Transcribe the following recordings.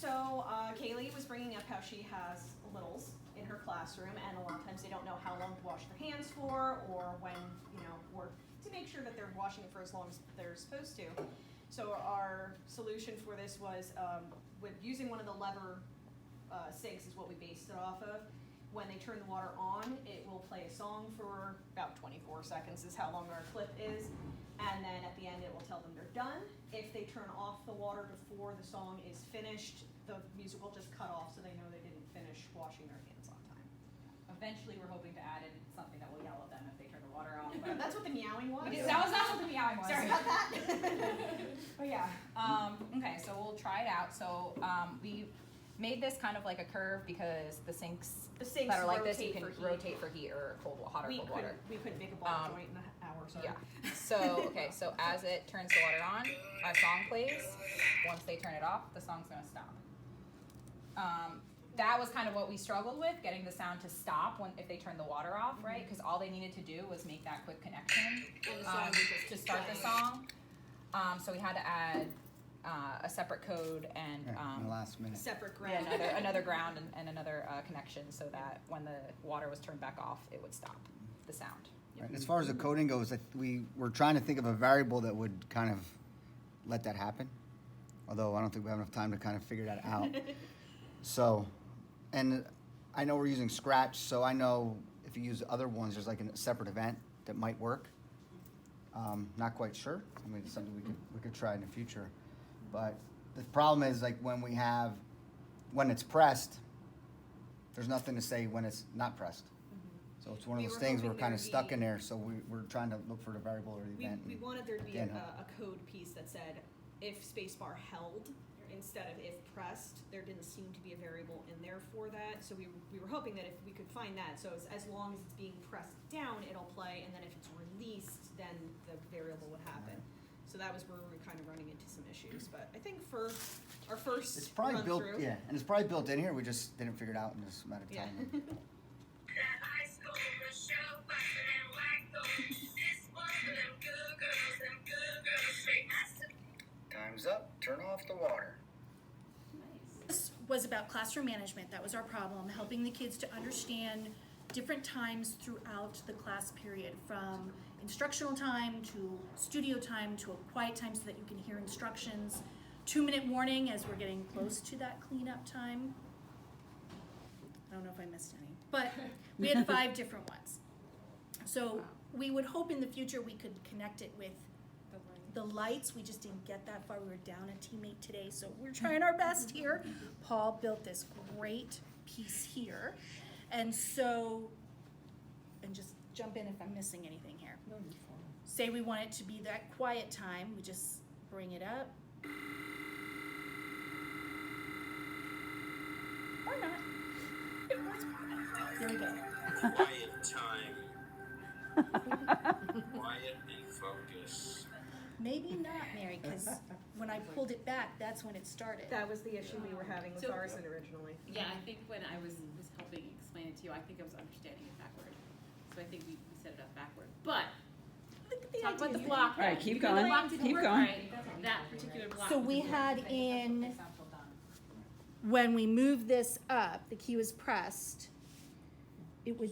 So Kaylee was bringing up how she has littles in her classroom, and a lot of times they don't know how long to wash their hands for, or when, or to make sure that they're washing it for as long as they're supposed to. So our solution for this was with using one of the lever sinks is what we based it off of. When they turn the water on, it will play a song for about 24 seconds is how long our clip is. And then at the end, it will tell them they're done. If they turn off the water before the song is finished, the music will just cut off so they know they didn't finish washing their hands on time. Eventually, we're hoping to add in something that will yell at them if they turn the water off. But That's what the meowing was? That was not what the meowing was. Sorry about that. But yeah, okay, so we'll try it out. So we made this kind of like a curve because the sinks that are like this, you can rotate for heat or hot or cold water. We couldn't make a ball joint in an hour, so. Yeah. So, okay, so as it turns the water on, our song plays. Once they turn it off, the song's gonna stop. That was kind of what we struggled with, getting the sound to stop if they turn the water off, right? Because all they needed to do was make that quick connection to start the song. So we had to add a separate code and in the last minute. Separate ground. Yeah, another ground and another connection so that when the water was turned back off, it would stop the sound. Right. As far as the coding goes, we were trying to think of a variable that would kind of let that happen. Although I don't think we have enough time to kind of figure that out. So, and I know we're using Scratch, so I know if you use other ones, there's like a separate event that might work. Not quite sure. I mean, it's something we could try in the future. But the problem is, like, when it's pressed, there's nothing to say when it's not pressed. So it's one of those things we're kind of stuck in there. So we're trying to look for the variable or the event. We wanted there to be a code piece that said if spacebar held instead of if pressed. There didn't seem to be a variable in there for that. So we were hoping that if we could find that, so as long as it's being pressed down, it'll play, and then if it's released, then the variable would happen. So that was where we were kind of running into some issues. But I think for our first It's probably run built, through, yeah, and it's probably built in here. We just didn't figure it out in this amount of time. Time's up. Turn off the water. This was about classroom management. That was our problem, helping the kids to understand different times throughout the class period, from instructional time to studio time to a quiet time so that you can hear instructions, 2-minute warning as we're getting close to that cleanup time. I don't know if I missed any, but we had 5 different ones. So we would hope in the future we could connect it with the lights. We just didn't get that far. We were down a teammate today, so we're trying our best here. Paul built this great piece here. And so, and just jump in if I'm missing anything here. Say we want it to be that quiet time, we just bring it up. Or not. There we go. Quiet time. Quiet and focus. Maybe not, Mary, because when I pulled it back, that's when it started. that was the issue we were having with ours originally. Yeah, I think when I was helping explain it to you, I think I was understanding it backward. So I think we set it up backward. But talk about the block. All right, keep Because the going. block didn't Keep work going. right. That particular block. So we had in, when we moved this up, the key was pressed, it was,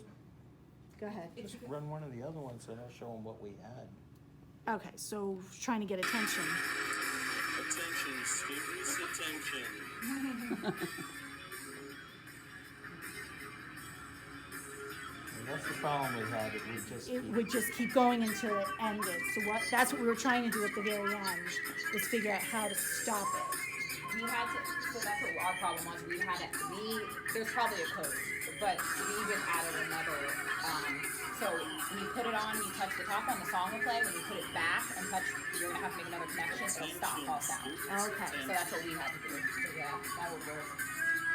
go ahead. Just run one of the other ones and I'll show them what we had. Okay, so trying to get attention. Attention, students, attention. And that's the problem we had, It would just keep going until it ended. So that's what we were trying to do at the very end, was figure out how to stop it. We had to, so that's what our problem was. There's probably a code, but we just added another, so when you put it on, you touch the top one, the song will play. When you put it back and touch, you're gonna have to make another connection, it'll stop all sound. Okay. So that's what we had to do. So yeah, that would work.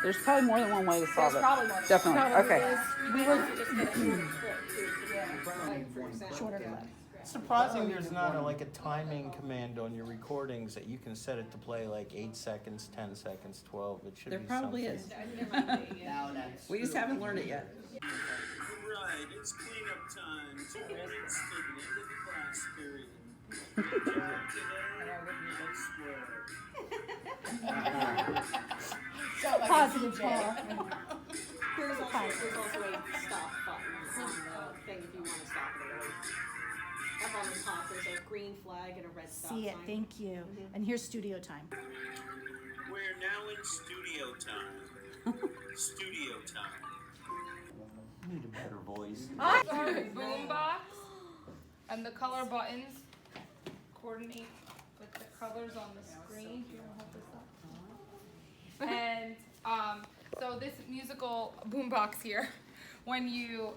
There's probably more than one way to solve There's it. probably more. Definitely. Okay. We were just gonna shorter clip too, like for example. Shorter clip. It's surprising there's not a timing command on your recordings that you can set it to play like 8 seconds, 10 seconds, 12. It should There be probably something. is. We just haven't learned it yet. Right, it's cleanup time. 2 minutes to the end of the class period. Good job today. Let's swear. positive, Paul. There's also a stop button on the thing if you want to stop it early. Up on the top, there's a green flag and a red stop See it, sign. thank you. And here's studio time. We're now in studio time. Studio time. You need a better voice. Our boom box and the color buttons coordinate with the colors on the screen. Do you want to hold this up? And so this musical boombox here, when you,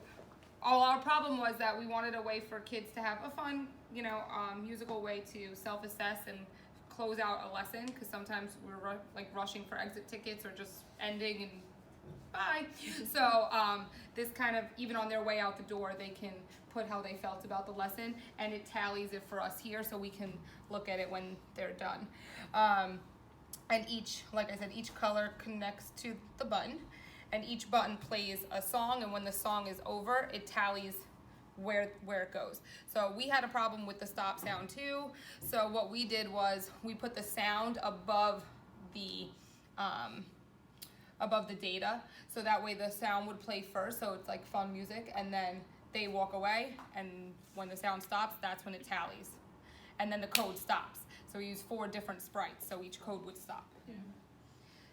our problem was that we wanted a way for kids to have a fun, musical way to self-assess and close out a lesson, because sometimes we're rushing for exit tickets or just ending and bye. So this kind of, even on their way out the door, they can put how they felt about the lesson, and it tallies it for us here so we can look at it when they're done. And each, like I said, each color connects to the button, and each button plays a song, and when the song is over, it tallies where it goes. So we had a problem with the stop sound too. So what we did was we put the sound above the data, so that way the sound would play first, so it's like fun music, and then they walk away, and when the sound stops, that's when it tallies, and then the code stops. So we use 4 different sprites, so each code would stop. Yeah.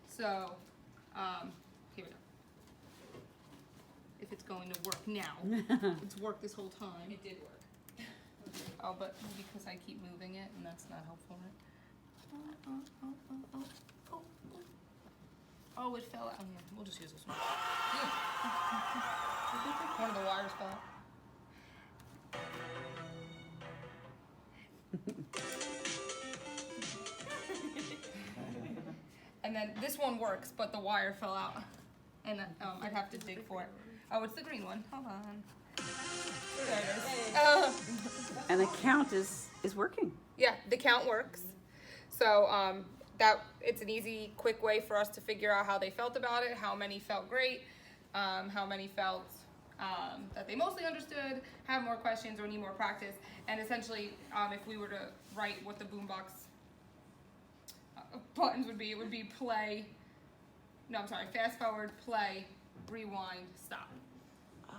So here we go. If it's going to work now. It's worked this whole time. It did work. Oh, but because I keep moving it, and that's not helpful, right? Oh, it fell out. Yeah, we'll just use this one. One of the wires fell out. And then this one works, but the wire fell out. And I'd have to dig for it. Oh, it's the green one. Hold on. There it is. And the count is working. Yeah, the count works. So that it's an easy, quick way for us to figure out how they felt about it, how many felt great, how many felt that they mostly understood, have more questions or need more practice. And essentially, if we were to write what the boombox buttons would be, it would be play, no, I'm sorry, fast forward, play, rewind, stop. Oh,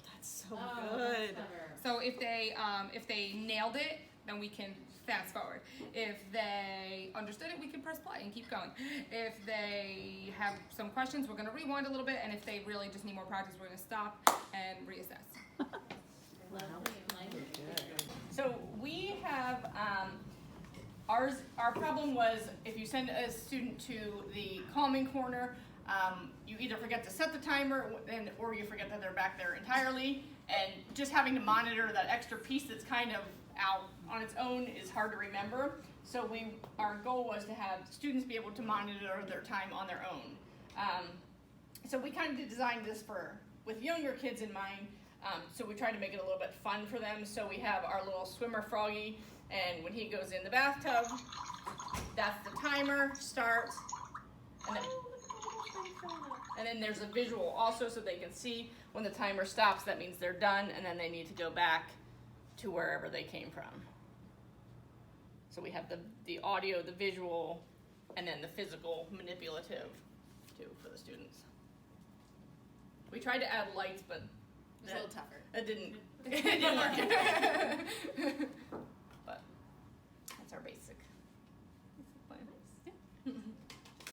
that's so good. So if they nailed it, then we can fast forward. If they understood it, we can press play and keep going. If they have some questions, we're going to rewind a little bit, and if they really just need more practice, we're going to stop and reassess. So we have our problem was if you send a student to the calming corner, you either forget to set the timer or you forget that they're back there entirely, and just having to monitor that extra piece that's kind of out on its own is hard to remember. So our goal was to have students be able to monitor their time on their own. So we kind of designed this with younger kids in mind. So we tried to make it a little bit fun for them. So we have our little swimmer Froggy, and when he goes in the bathtub, that's the timer starts, and then there's a visual also so they can see when the timer stops, that means they're done, and then they need to go back to wherever they came from. So we have the audio, the visual, and then the physical manipulative too for the students. We tried to add lights, but It's a little tougher. it didn't work. But that's our basic.